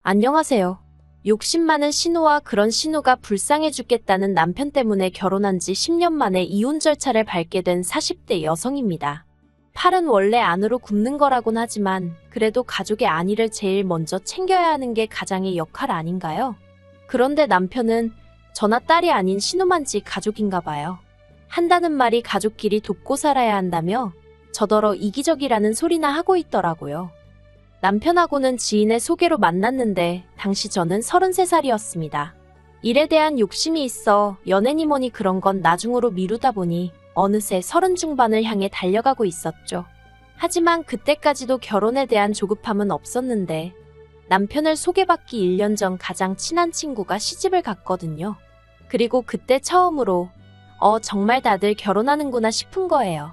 안녕하세요. 욕심 많은 신우와 그런 신우가 불쌍해 죽겠다는 남편 때문에 결혼한 지 10년 만에 이혼 절차를 밟게 된 40대 여성입니다. 팔은 원래 안으로 굽는 거라곤 하지만 그래도 가족의 안위를 제일 먼저 챙겨야 하는 게 가장의 역할 아닌가요? 그런데 남편은 저나 딸이 아닌 신우만 지 가족인가 봐요. 한다는 말이 가족끼리 돕고 살아야 한다며 저더러 이기적이라는 소리나 하고 있더라고요. 남편하고는 지인의 소개로 만났는데 당시 저는 33살이었습니다. 일에 대한 욕심이 있어 연애니 뭐니 그런 건 나중으로 미루다 보니 어느새 30 중반을 향해 달려가고 있었죠. 하지만 그때까지도 결혼에 대한 조급함은 없었는데 남편을 소개받기 1년 전 가장 친한 친구가 시집을 갔거든요. 그리고 그때 처음으로 정말 다들 결혼하는구나 싶은 거예요.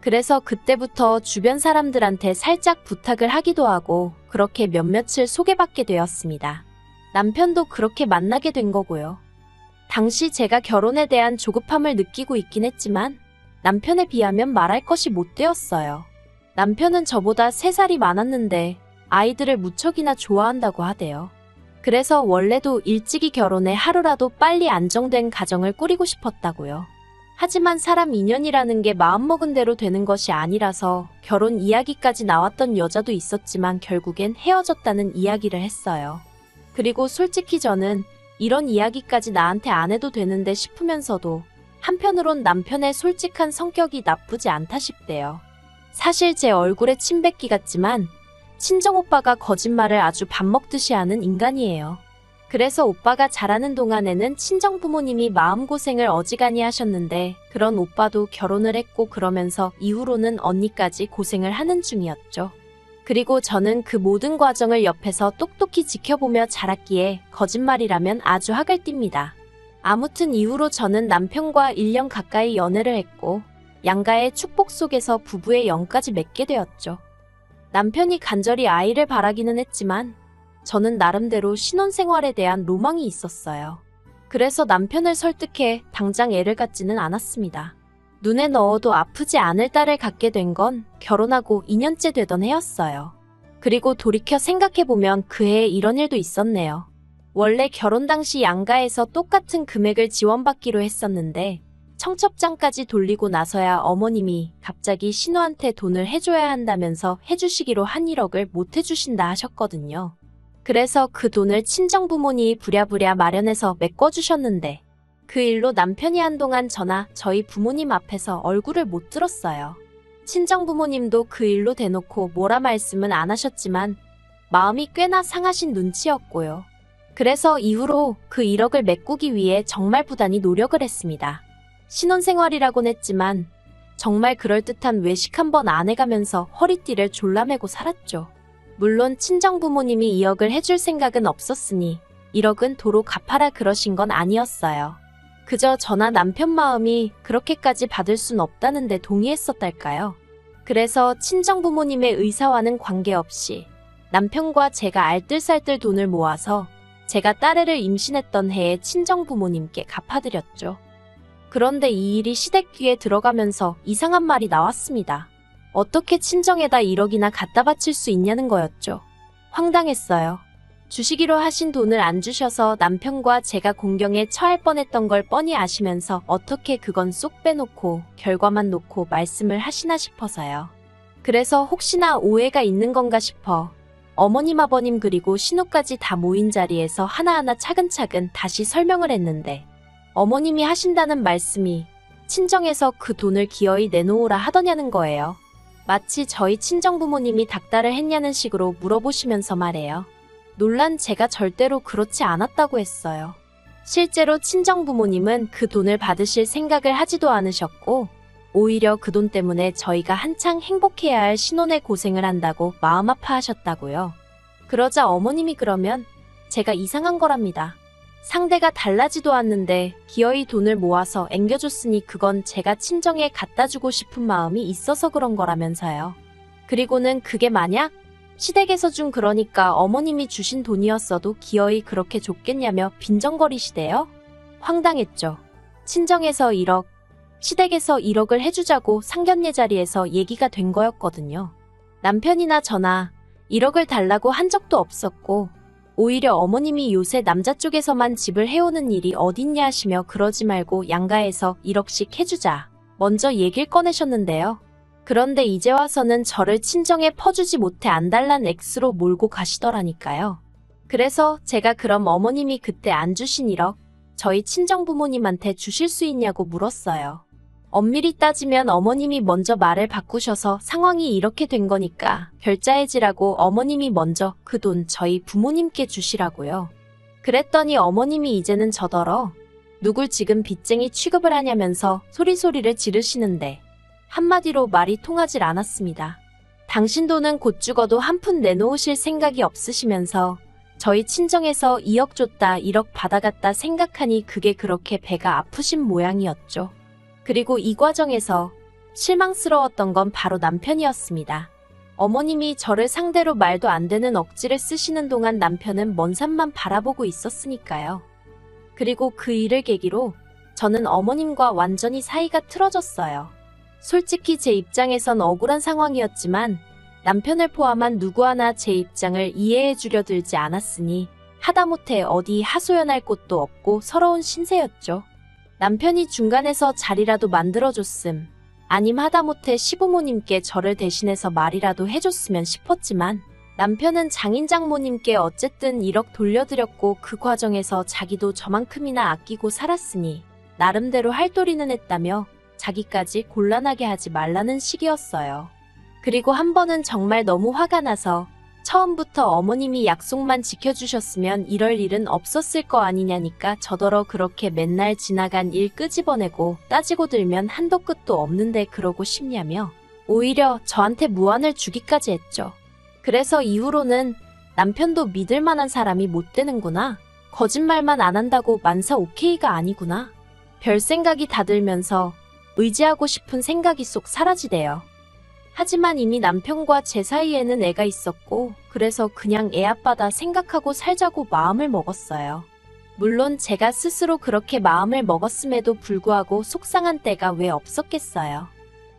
그래서 그때부터 주변 사람들한테 살짝 부탁을 하기도 하고 그렇게 몇몇을 소개받게 되었습니다. 남편도 그렇게 만나게 된 거고요. 당시 제가 결혼에 대한 조급함을 느끼고 있긴 했지만 남편에 비하면 말할 것이 못 되었어요. 남편은 저보다 3살이 많았는데 아이들을 무척이나 좋아한다고 하대요. 그래서 원래도 일찍이 결혼해 하루라도 빨리 안정된 가정을 꾸리고 싶었다고요. 하지만 사람 인연이라는 게 마음먹은 대로 되는 것이 아니라서 결혼 이야기까지 나왔던 여자도 있었지만 결국엔 헤어졌다는 이야기를 했어요. 그리고 솔직히 저는 이런 이야기까지 나한테 안 해도 되는데 싶으면서도 한편으론 남편의 솔직한 성격이 나쁘지 않다 싶대요. 사실 제 얼굴에 침 뱉기 같지만 친정오빠가 거짓말을 아주 밥 먹듯이 하는 인간이에요. 그래서 오빠가 자라는 동안에는 친정부모님이 마음고생을 어지간히 하셨는데 그런 오빠도 결혼을 했고 그러면서 이후로는 언니까지 고생을 하는 중이었죠. 그리고 저는 그 모든 과정을 옆에서 똑똑히 지켜보며 자랐기에 거짓말이라면 아주 학을 띱니다. 아무튼 이후로 저는 남편과 1년 가까이 연애를 했고 양가의 축복 속에서 부부의 영까지 맺게 되었죠. 남편이 간절히 아이를 바라기는 했지만 저는 나름대로 신혼생활에 대한 로망이 있었어요. 그래서 남편을 설득해 당장 애를 갖지는 않았습니다. 눈에 넣어도 아프지 않을 딸을 갖게 된 건 결혼하고 2년째 되던 해였어요. 그리고 돌이켜 생각해보면 그 해에 이런 일도 있었네요. 원래 결혼 당시 양가에서 똑같은 금액을 지원받기로 했었는데 청첩장까지 돌리고 나서야 어머님이 갑자기 신우한테 돈을 해줘야 한다면서 해주시기로 한 1억을 못 해주신다 하셨거든요. 그래서 그 돈을 친정부모님이 부랴부랴 마련해서 메꿔주셨는데 그 일로 남편이 한동안 저나 저희 부모님 앞에서 얼굴을 못 들었어요. 친정부모님도 그 일로 대놓고 뭐라 말씀은 안 하셨지만 마음이 꽤나 상하신 눈치였고요. 그래서 이후로 그 1억을 메꾸기 위해 정말 부단히 노력을 했습니다. 신혼생활이라곤 했지만 정말 그럴듯한 외식 한번 안 해가면서 허리띠를 졸라매고 살았죠. 물론 친정부모님이 2억을 해줄 생각은 없었으니 1억은 도로 갚아라 그러신 건 아니었어요. 그저 저나 남편 마음이 그렇게까지 받을 순 없다는데 동의했었달까요? 그래서 친정부모님의 의사와는 관계없이 남편과 제가 알뜰살뜰 돈을 모아서 제가 딸애를 임신했던 해에 친정부모님께 갚아드렸죠. 그런데 이 일이 시댁 귀에 들어가면서 이상한 말이 나왔습니다. 어떻게 친정에다 1억이나 갖다 바칠 수 있냐는 거였죠. 황당했어요. 주시기로 하신 돈을 안 주셔서 남편과 제가 공경에 처할 뻔했던 걸 뻔히 아시면서 어떻게 그건 쏙 빼놓고 결과만 놓고 말씀을 하시나 싶어서요. 그래서 혹시나 오해가 있는 건가 싶어 어머님 아버님 그리고 신우까지 다 모인 자리에서 하나하나 차근차근 다시 설명을 했는데 어머님이 하신다는 말씀이 친정에서 그 돈을 기어이 내놓으라 하더냐는 거예요. 마치 저희 친정부모님이 닥달을 했냐는 식으로 물어보시면서 말해요. 놀란 제가 절대로 그렇지 않았다고 했어요. 실제로 친정부모님은 그 돈을 받으실 생각을 하지도 않으셨고 오히려 그 돈 때문에 저희가 한창 행복해야 할 신혼의 고생을 한다고 마음 아파하셨다고요. 그러자 어머님이 그러면 제가 이상한 거랍니다. 상대가 달라지도 않는데 기어이 돈을 모아서 앵겨줬으니 그건 제가 친정에 갖다 주고 싶은 마음이 있어서 그런 거라면서요. 그리고는 그게 만약 시댁에서 준 그러니까 어머님이 주신 돈이었어도 기어이 그렇게 줬겠냐며 빈정거리시대요. 황당했죠. 친정에서 1억, 시댁에서 1억을 해주자고 상견례 자리에서 얘기가 된 거였거든요. 남편이나 저나 1억을 달라고 한 적도 없었고 오히려 어머님이 요새 남자 쪽에서만 집을 해오는 일이 어딨냐 하시며 그러지 말고 양가에서 1억씩 해주자. 먼저 얘길 꺼내셨는데요. 그런데 이제 와서는 저를 친정에 퍼주지 못해 안달난 액수로 몰고 가시더라니까요. 그래서 제가 그럼 어머님이 그때 안 주신 1억 저희 친정 부모님한테 주실 수 있냐고 물었어요. 엄밀히 따지면 어머님이 먼저 말을 바꾸셔서 상황이 이렇게 된 거니까 결자해지라고 어머님이 먼저 그 돈 저희 부모님께 주시라고요. 그랬더니 어머님이 이제는 저더러 누굴 지금 빚쟁이 취급을 하냐면서 소리소리를 지르시는데 한마디로 말이 통하질 않았습니다. 당신 돈은 곧 죽어도 한 푼 내놓으실 생각이 없으시면서 저희 친정에서 2억 줬다 1억 받아갔다 생각하니 그게 그렇게 배가 아프신 모양이었죠. 그리고 이 과정에서 실망스러웠던 건 바로 남편이었습니다. 어머님이 저를 상대로 말도 안 되는 억지를 쓰시는 동안 남편은 먼 산만 바라보고 있었으니까요. 그리고 그 일을 계기로 저는 어머님과 완전히 사이가 틀어졌어요. 솔직히 제 입장에선 억울한 상황이었지만 남편을 포함한 누구 하나 제 입장을 이해해 주려 들지 않았으니 하다못해 어디 하소연할 곳도 없고 서러운 신세였죠. 남편이 중간에서 자리라도 만들어줬음. 아님 하다못해 시부모님께 저를 대신해서 말이라도 해줬으면 싶었지만 남편은 장인장모님께 어쨌든 1억 돌려드렸고 그 과정에서 자기도 저만큼이나 아끼고 살았으니 나름대로 할도리는 했다며 자기까지 곤란하게 하지 말라는 식이었어요. 그리고 한 번은 정말 너무 화가 나서 처음부터 어머님이 약속만 지켜주셨으면 이럴 일은 없었을 거 아니냐니까 저더러 그렇게 맨날 지나간 일 끄집어내고 따지고 들면 한도 끝도 없는데 그러고 싶냐며 오히려 저한테 무안을 주기까지 했죠. 그래서 이후로는 남편도 믿을 만한 사람이 못 되는구나. 거짓말만 안 한다고 만사 오케이가 아니구나. 별 생각이 다 들면서 의지하고 싶은 생각이 쏙 사라지대요. 하지만 이미 남편과 제 사이에는 애가 있었고 그래서 그냥 애 아빠다 생각하고 살자고 마음을 먹었어요. 물론 제가 스스로 그렇게 마음을 먹었음에도 불구하고 속상한 때가 왜 없었겠어요.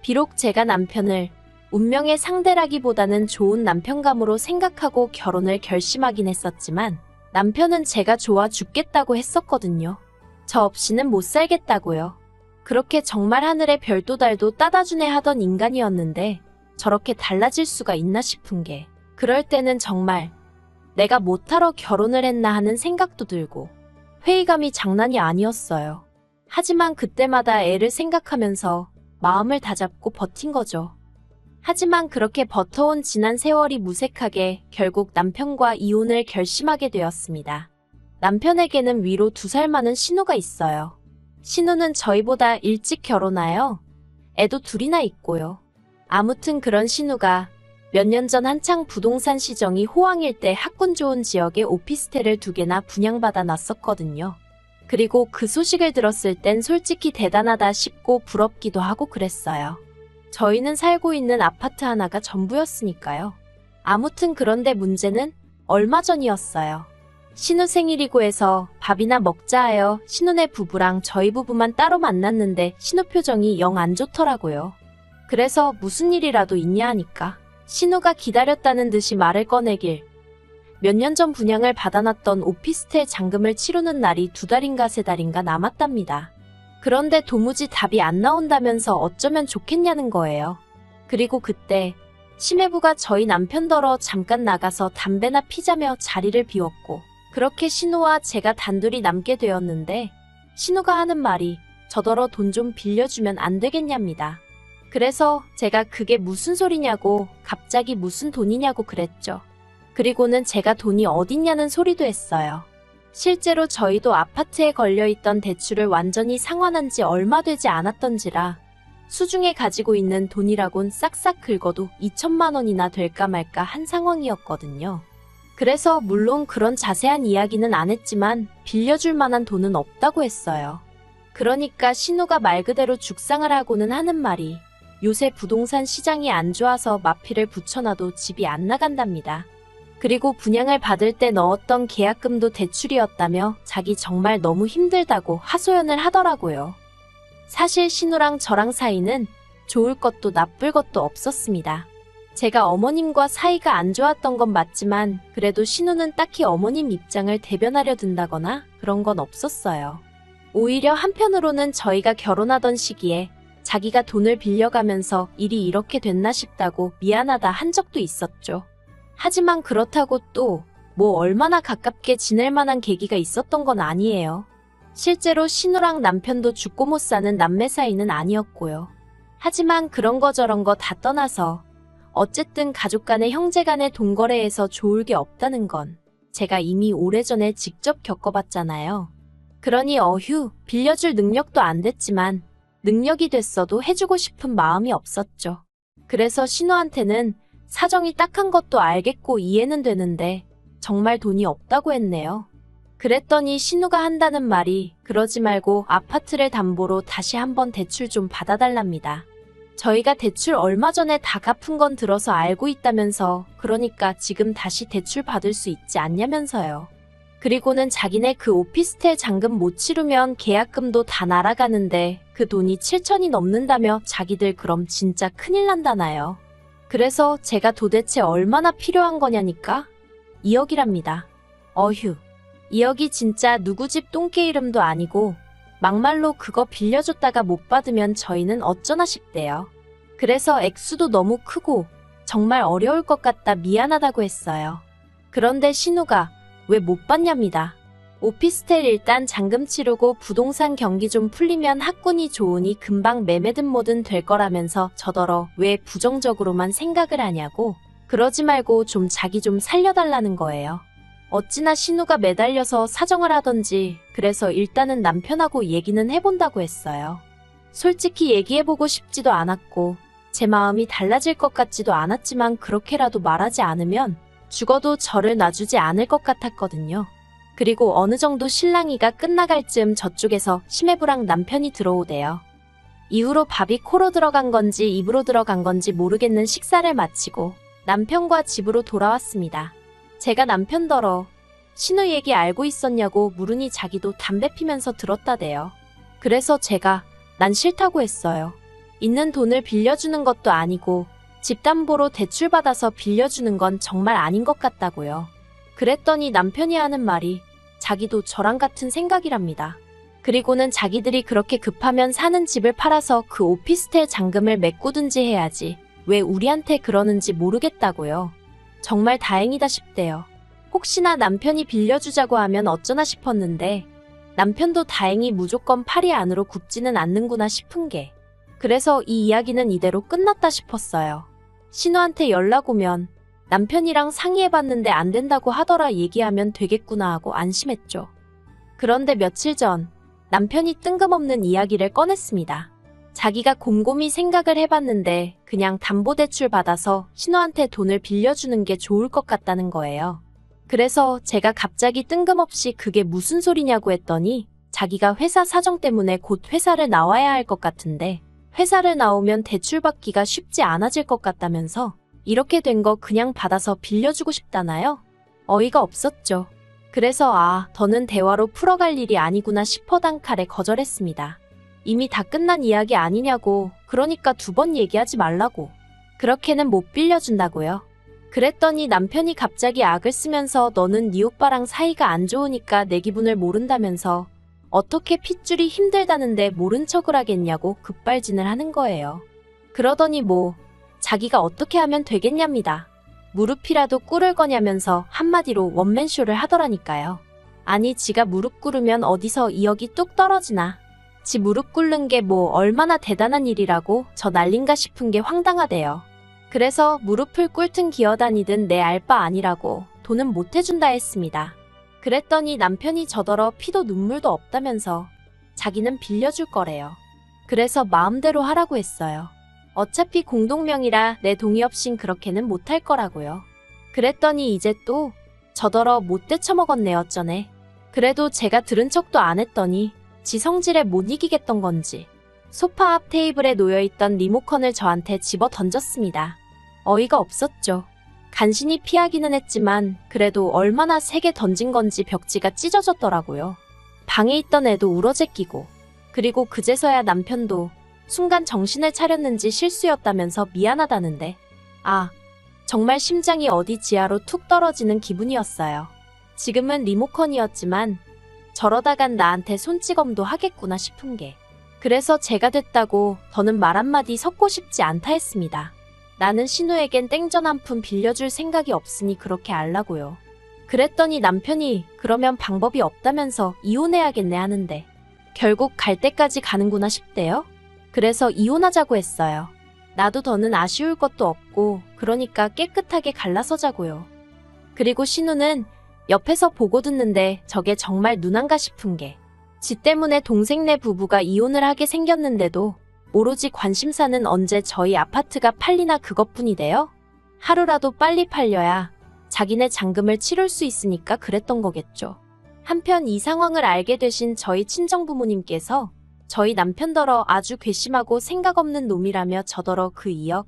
비록 제가 남편을 운명의 상대라기보다는 좋은 남편감으로 생각하고 결혼을 결심하긴 했었지만 남편은 제가 좋아 죽겠다고 했었거든요. 저 없이는 못 살겠다고요. 그렇게 정말 하늘의 별도 달도 따다주네 하던 인간이었는데 저렇게 달라질 수가 있나 싶은 게 그럴 때는 정말 내가 못하러 결혼을 했나 하는 생각도 들고 회의감이 장난이 아니었어요. 하지만 그때마다 애를 생각하면서 마음을 다잡고 버틴 거죠. 하지만 그렇게 버텨온 지난 세월이 무색하게 결국 남편과 이혼을 결심하게 되었습니다. 남편에게는 위로 2살 많은 신우가 있어요. 신우는 저희보다 일찍 결혼하여 애도 2이나 있고요. 아무튼 그런 신우가 몇 년 전 한창 부동산 시정이 호황일 때 학군 좋은 지역에 오피스텔을 2개나 분양받아 놨었거든요. 그리고 그 소식을 들었을 땐 솔직히 대단하다 싶고 부럽기도 하고 그랬어요. 저희는 살고 있는 아파트 하나가 전부였으니까요. 아무튼 그런데 문제는 얼마 전이었어요. 신우 생일이고 해서 밥이나 먹자 하여 신우네 부부랑 저희 부부만 따로 만났는데 신우 표정이 영 안 좋더라고요. 그래서 무슨 일이라도 있냐 하니까 신우가 기다렸다는 듯이 말을 꺼내길 몇 년 전 분양을 받아놨던 오피스텔 잔금을 치르는 날이 2달인가 3달인가 남았답니다. 그런데 도무지 답이 안 나온다면서 어쩌면 좋겠냐는 거예요. 그리고 그때 시매부가 저희 남편더러 잠깐 나가서 담배나 피자며 자리를 비웠고 그렇게 신우와 제가 단둘이 남게 되었는데 신우가 하는 말이 저더러 돈 좀 빌려주면 안 되겠냐입니다. 그래서 제가 그게 무슨 소리냐고 갑자기 무슨 돈이냐고 그랬죠. 그리고는 제가 돈이 어딨냐는 소리도 했어요. 실제로 저희도 아파트에 걸려있던 대출을 완전히 상환한 지 얼마 되지 않았던지라 수중에 가지고 있는 돈이라곤 싹싹 긁어도 2천만 원이나 될까 말까 한 상황이었거든요. 그래서 물론 그런 자세한 이야기는 안 했지만 빌려줄 만한 돈은 없다고 했어요. 그러니까 신우가 말 그대로 죽상을 하고는 하는 말이 요새 부동산 시장이 안 좋아서 마피를 붙여놔도 집이 안 나간답니다. 그리고 분양을 받을 때 넣었던 계약금도 대출이었다며 자기 정말 너무 힘들다고 하소연을 하더라고요. 사실 신우랑 저랑 사이는 좋을 것도 나쁠 것도 없었습니다. 제가 어머님과 사이가 안 좋았던 건 맞지만 그래도 신우는 딱히 어머님 입장을 대변하려 든다거나 그런 건 없었어요. 오히려 한편으로는 저희가 결혼하던 시기에 자기가 돈을 빌려가면서 일이 이렇게 됐나 싶다고 미안하다 한 적도 있었죠. 하지만 그렇다고 또 뭐 얼마나 가깝게 지낼 만한 계기가 있었던 건 아니에요. 실제로 신우랑 남편도 죽고 못 사는 남매 사이는 아니었고요. 하지만 그런 거 저런 거 다 떠나서 어쨌든 가족 간의 형제 간의 돈 거래에서 좋을 게 없다는 건 제가 이미 오래전에 직접 겪어봤잖아요. 그러니 빌려줄 능력도 안 됐지만 능력이 됐어도 해주고 싶은 마음이 없었죠. 그래서 신우한테는 사정이 딱한 것도 알겠고 이해는 되는데 정말 돈이 없다고 했네요. 그랬더니 신우가 한다는 말이 그러지 말고 아파트를 담보로 다시 한번 대출 좀 받아달랍니다. 저희가 대출 얼마 전에 다 갚은 건 들어서 알고 있다면서 그러니까 지금 다시 대출 받을 수 있지 않냐면서요. 그리고는 자기네 그 오피스텔 잔금 못 치르면 계약금도 다 날아가는데 그 돈이 7천이 넘는다며 자기들 그럼 진짜 큰일 난다나요. 그래서 제가 도대체 얼마나 필요한 거냐니까? 2억이랍니다. 2억이 진짜 누구 집 똥개 이름도 아니고 막말로 그거 빌려줬다가 못 받으면 저희는 어쩌나 싶대요. 그래서 액수도 너무 크고 정말 어려울 것 같다 미안하다고 했어요. 그런데 신우가 왜 못 받냐입니다. 오피스텔 일단 잔금 치르고 부동산 경기 좀 풀리면 학군이 좋으니 금방 매매든 뭐든 될 거라면서 저더러 왜 부정적으로만 생각을 하냐고 그러지 말고 좀 자기 좀 살려달라는 거예요. 어찌나 신우가 매달려서 사정을 하던지 그래서 일단은 남편하고 얘기는 해본다고 했어요. 솔직히 얘기해보고 싶지도 않았고 제 마음이 달라질 것 같지도 않았지만 그렇게라도 말하지 않으면 죽어도 저를 놔주지 않을 것 같았거든요. 그리고 어느 정도 실랑이가 끝나갈 즈음 저쪽에서 심해부랑 남편이 들어오대요. 이후로 밥이 코로 들어간 건지 입으로 들어간 건지 모르겠는 식사를 마치고 남편과 집으로 돌아왔습니다. 제가 남편더러 신우 얘기 알고 있었냐고 물으니 자기도 담배 피면서 들었다대요. 그래서 제가 난 싫다고 했어요. 있는 돈을 빌려주는 것도 아니고 집담보로 대출받아서 빌려주는 건 정말 아닌 것 같다고요. 그랬더니 남편이 하는 말이 자기도 저랑 같은 생각이랍니다. 그리고는 자기들이 그렇게 급하면 사는 집을 팔아서 그 오피스텔 잔금을 메꾸든지 해야지 왜 우리한테 그러는지 모르겠다고요. 정말 다행이다 싶대요. 혹시나 남편이 빌려주자고 하면 어쩌나 싶었는데 남편도 다행히 무조건 팔이 안으로 굽지는 않는구나 싶은 게 그래서 이 이야기는 이대로 끝났다 싶었어요. 신우한테 연락 오면 남편이랑 상의해봤는데 안 된다고 하더라 얘기하면 되겠구나 하고 안심했죠. 그런데 며칠 전 남편이 뜬금없는 이야기를 꺼냈습니다. 자기가 곰곰이 생각을 해봤는데 그냥 담보대출 받아서 신우한테 돈을 빌려주는 게 좋을 것 같다는 거예요. 그래서 제가 갑자기 뜬금없이 그게 무슨 소리냐고 했더니 자기가 회사 사정 때문에 곧 회사를 나와야 할 것 같은데 회사를 나오면 대출받기가 쉽지 않아질 것 같다면서 이렇게 된 거 그냥 받아서 빌려주고 싶다나요? 어이가 없었죠. 그래서 더는 대화로 풀어갈 일이 아니구나 싶어 단칼에 거절했습니다. 이미 다 끝난 이야기 아니냐고 그러니까 2번 얘기하지 말라고. 그렇게는 못 빌려준다고요. 그랬더니 남편이 갑자기 악을 쓰면서 너는 네 오빠랑 사이가 안 좋으니까 내 기분을 모른다면서 어떻게 핏줄이 힘들다는데 모른 척을 하겠냐고 급발진을 하는 거예요. 그러더니 자기가 어떻게 하면 되겠냐입니다. 무릎이라도 꿇을 거냐면서 한마디로 원맨쇼를 하더라니까요. 아니 지가 무릎 꿇으면 어디서 2억이 뚝 떨어지나. 지 무릎 꿇는 게 얼마나 대단한 일이라고 저 난린가 싶은 게 황당하대요. 그래서 무릎을 꿇든 기어다니든 내 알 바 아니라고 돈은 못 해준다 했습니다. 그랬더니 남편이 저더러 피도 눈물도 없다면서 자기는 빌려줄 거래요. 그래서 마음대로 하라고 했어요. 어차피 공동명의라 내 동의 없인 그렇게는 못할 거라고요. 그랬더니 이제 또 저더러 못돼 처먹었네 어쩌네. 그래도 제가 들은 척도 안 했더니 지 성질에 못 이기겠던 건지 소파 앞 테이블에 놓여있던 리모컨을 저한테 집어 던졌습니다. 어이가 없었죠. 간신히 피하기는 했지만 그래도 얼마나 세게 던진 건지 벽지가 찢어졌더라고요. 방에 있던 애도 울어제끼고 그리고 그제서야 남편도 순간 정신을 차렸는지 실수였다면서 미안하다는데 정말 심장이 어디 지하로 툭 떨어지는 기분이었어요. 지금은 리모컨이었지만 저러다간 나한테 손찌검도 하겠구나 싶은 게. 그래서 제가 됐다고 더는 말 한마디 섞고 싶지 않다 했습니다. 나는 신우에겐 땡전 한 푼 빌려줄 생각이 없으니 그렇게 알라고요. 그랬더니 남편이 그러면 방법이 없다면서 이혼해야겠네 하는데 결국 갈 때까지 가는구나 싶대요. 그래서 이혼하자고 했어요. 나도 더는 아쉬울 것도 없고 그러니까 깨끗하게 갈라서자고요. 그리고 신우는 옆에서 보고 듣는데 저게 정말 눈안가 싶은 게 지 때문에 동생네 부부가 이혼을 하게 생겼는데도 오로지 관심사는 언제 저희 아파트가 팔리나 그것뿐이대요. 하루라도 빨리 팔려야 자기네 잔금을 치룰 수 있으니까 그랬던 거겠죠. 한편 이 상황을 알게 되신 저희 친정부모님께서 저희 남편더러 아주 괘씸하고 생각 없는 놈이라며 저더러 그 2억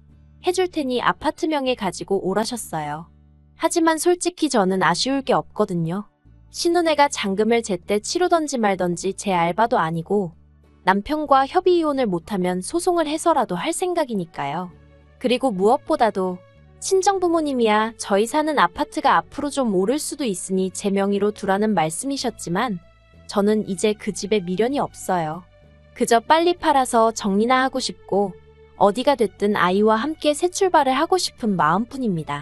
해줄 테니 아파트명에 가지고 오라셨어요. 하지만 솔직히 저는 아쉬울 게 없거든요. 신혼애가 잔금을 제때 치르던지 말던지 제 알바도 아니고 남편과 협의 이혼을 못하면 소송을 해서라도 할 생각이니까요. 그리고 무엇보다도 친정부모님이야 저희 사는 아파트가 앞으로 좀 오를 수도 있으니 제 명의로 두라는 말씀이셨지만 저는 이제 그 집에 미련이 없어요. 그저 빨리 팔아서 정리나 하고 싶고 어디가 됐든 아이와 함께 새 출발을 하고 싶은 마음뿐입니다.